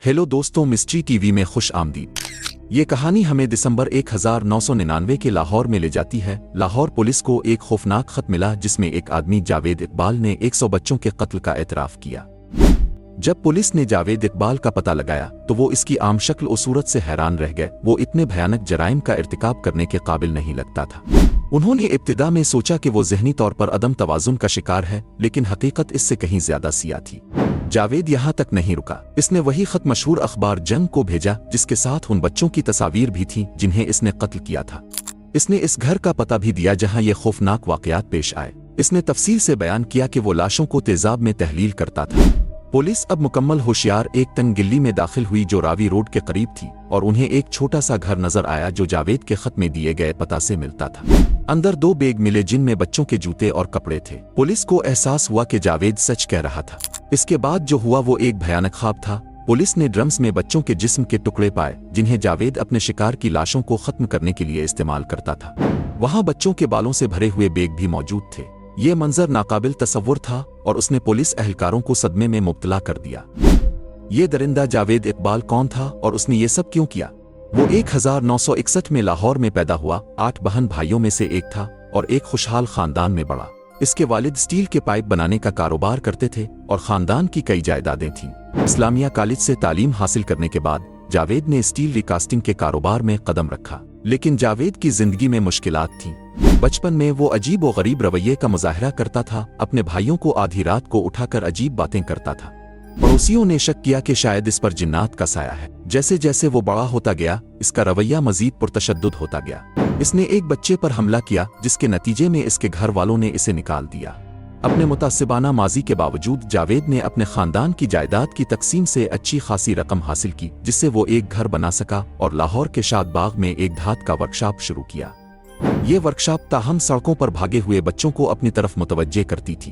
Hello दोस्तों, mystery TV में खुश आमदीद। ये कहानी हमें दिसंबर 1999 के लाहौर में ले जाती है। लाहौर पुलिस को एक खौफनाक खत मिला जिसमें एक आदमी जावेद इकबाल ने 100 बच्चों के कत्ल का एतराफ़ किया। जब पुलिस ने जावेद इकबाल का पता लगाया तो वो इसकी आम शक्ल और सूरत से हैरान रह गए। वो इतने भयानक जराइम का इर्तिकाब करने के काबिल नहीं लगता था। उन्होंने इब्तिदा में सोचा कि वो ज़हनी तौर पर अदम तवाज़ुन का शिकार है, लेकिन हकीकत इससे कहीं ज्यादा सिया थी। जावेद यहाँ तक नहीं रुका। इसने वही खत मशहूर अखबार जंग को भेजा जिसके साथ उन बच्चों की तस्वीर भी थी जिन्हें इसने कत्ल किया था। इसने इस घर का पता भी दिया जहाँ ये खौफनाक वाक़यात पेश आए। इसने तफसील से बयान किया कि वो लाशों को तेजाब में तहलील करता था। पुलिस अब मुकम्मल होशियार एक तंग गिल्ली में दाखिल हुई जो रावी रोड के करीब थी, और उन्हें एक छोटा सा घर नजर आया जो जावेद के खत में दिए गए पता से मिलता था। अंदर 2 बैग मिले जिनमें बच्चों के जूते और कपड़े थे। पुलिस को एहसास हुआ कि जावेद सच कह रहा था। इसके बाद जो हुआ वो एक भयानक ख्वाब था। पुलिस ने ड्रम्स में बच्चों के जिस्म के टुकड़े पाए जिन्हें जावेद अपने शिकार की लाशों को खत्म करने के लिए इस्तेमाल करता था। वहां बच्चों के बालों से भरे हुए बैग भी मौजूद थे। ये मंजर नाकाबिल तसव्वुर था और उसने पुलिस एहलकारों को सदमे में मुब्तला कर दिया। ये दरिंदा जावेद इकबाल कौन था और उसने ये सब क्यों किया? वो 1961 में लाहौर में पैदा हुआ, 8 बहन भाइयों में से एक था और एक खुशहाल खानदान में बड़ा। इसके वालिद स्टील के पाइप बनाने का कारोबार करते थे और खानदान की कई जायदादें थीं। इस्लामिया कॉलेज से तालीम हासिल करने के बाद जावेद ने स्टील रिकास्टिंग के कारोबार में कदम रखा, लेकिन जावेद की जिंदगी में मुश्किलात थीं। बचपन में वो अजीब और गरीब रवैये का मुजाहरा करता था। अपने भाइयों को आधी रात को उठाकर अजीब बातें करता था। पड़ोसियों ने शक किया कि शायद इस पर जिन्नात का साया है। जैसे जैसे वो बड़ा होता गया, इसका रवैया मजीद पुरतशद्दुद होता गया। इसने एक बच्चे पर हमला किया जिसके नतीजे में इसके घर वालों ने इसे निकाल दिया। अपने मुतासिबाना माजी के बावजूद जावेद ने अपने खानदान की जायदाद की तकसीम से अच्छी खासी रकम हासिल की, जिससे वो एक घर बना सका और लाहौर के शाद बाग में एक धात का वर्कशॉप शुरू किया। ये वर्कशॉप ताहम सड़कों पर भागे हुए बच्चों को अपनी तरफ मुतवज्जे करती थी।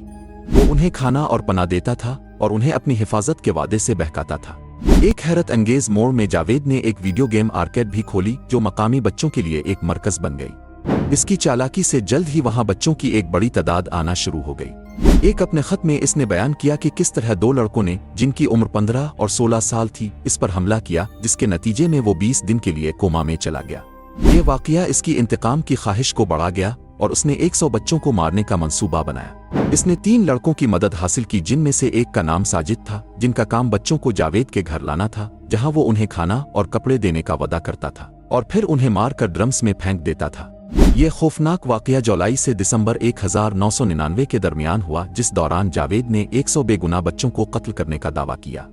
वो उन्हें खाना और पनाह देता था और उन्हें अपनी हिफाजत के वादे से बहकाता था। एक हैरत अंगेज मोड़ में जावेद ने एक वीडियो गेम आर्केड भी खोली जो मकामी बच्चों के लिए एक मरकज बन गई। इसकी चालाकी से जल्द ही वहां बच्चों की एक बड़ी तादाद आना शुरू हो गई। एक अपने खत में इसने बयान किया कि किस तरह 2 लड़कों ने, जिनकी उम्र 15 और 16 साल थी, इस पर हमला किया, जिसके नतीजे में वो 20 दिन के लिए कोमा में चला गया। ये वाकया इसकी इंतकाम की ख्वाहिश को बढ़ा गया और उसने 100 बच्चों को मारने का मंसूबा बनाया। इसने 3 लड़कों की मदद हासिल की जिनमें से एक का नाम साजिद था, जिनका काम बच्चों को जावेद के घर लाना था, जहां वो उन्हें खाना और कपड़े देने का वादा करता था और फिर उन्हें मारकर ड्रम्स में फेंक देता था। ये खौफनाक वाकया जुलाई से दिसंबर 1999 के दरमियान हुआ, जिस दौरान जावेद ने 100 बेगुनाह बच्चों को कत्ल करने का दावा किया।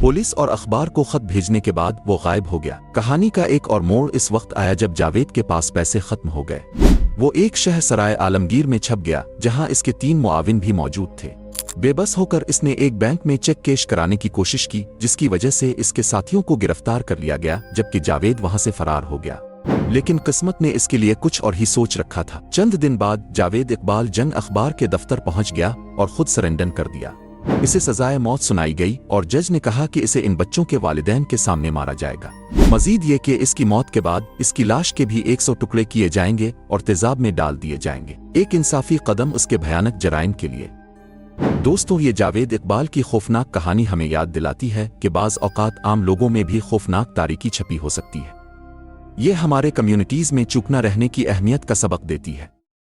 पुलिस और अखबार को खत भेजने के बाद वो गायब हो गया। कहानी का एक और मोड़ इस वक्त आया जब जावेद के पास पैसे खत्म हो गए। वो एक शहर सराय आलमगीर में छप गया जहां इसके 3 मुआविन भी मौजूद थे। बेबस होकर इसने एक बैंक में चेक कैश कराने की कोशिश की, जिसकी वजह से इसके साथियों को गिरफ्तार कर लिया गया, जबकि जावेद वहां से फरार हो गया। लेकिन किस्मत ने इसके लिए कुछ और ही सोच रखा था। चंद दिन बाद जावेद इकबाल जंग अखबार के दफ्तर पहुंच गया और खुद सरेंडर कर दिया। इसे सजाए मौत सुनाई गई और जज ने कहा कि इसे इन बच्चों के वालिदैन के सामने मारा जाएगा। मजीद ये कि इसकी मौत के बाद इसकी लाश के भी 100 टुकड़े किए जाएंगे और तेजाब में डाल दिए जाएंगे। एक इंसाफी कदम उसके भयानक जराइम के लिए। दोस्तों, ये जावेद इकबाल की खौफनाक कहानी हमें याद दिलाती है कि बाज़ औक़ात आम लोगों में भी खौफनाक तारीकी छपी हो सकती है। ये हमारे कम्युनिटीज़ में चूक न रहने की अहमियत का सबक देती है।